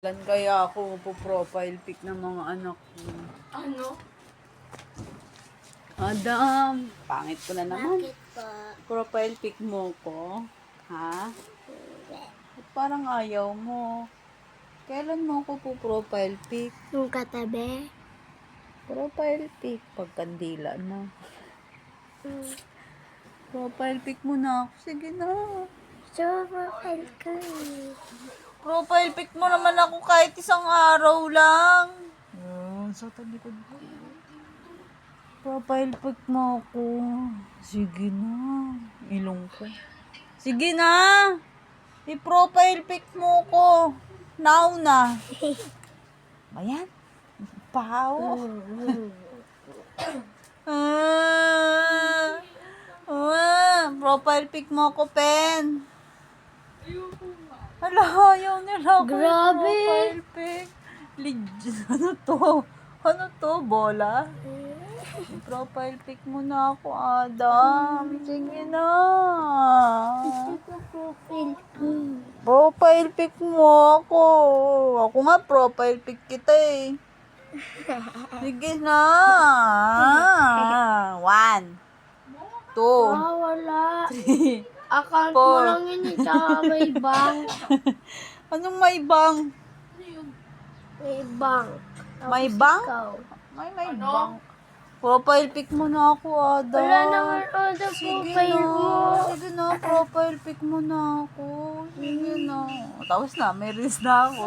Lan kaya ako po profile pic ng mga anak ko. Ano? Adam, pangit ko na naman. Bakit po? Profile pic mo ko. Ha? Ba't parang ayaw mo? Kailan mo ko po profile pic? Yung katabi? Profile pic. Pagkandila na. Profile pic mo na ako. Sige na. So, profile ko eh. Profile pic mo naman ako kahit isang araw lang. Sa talikod ko. Profile pic mo ako. Sige na. Ilong ko. Sige na. I-profile pic mo ko. Now na. Ayan. Pao. Profile pic mo ko, Pen. Hala, ayaw nila ako. Grabe. Profile pic. Legit. Ano to? Ano to? Bola? Profile pic mo na ako, Adam. Sige na. Profile ko. Profile pic mo ako. Ako nga, profile pic kita eh. Sige na. 1, 2, Wala. 3. Account mo Four. lang yun eh, tsaka may bank. Anong may bang? May bank. Tapos May bank? ikaw. May bang. Profile pic mo na ako, Adam. Wala naman all the Sige profile na. mo. Sige na, profile pic mo na ako. Sige na. Tapos na, may reels na ako.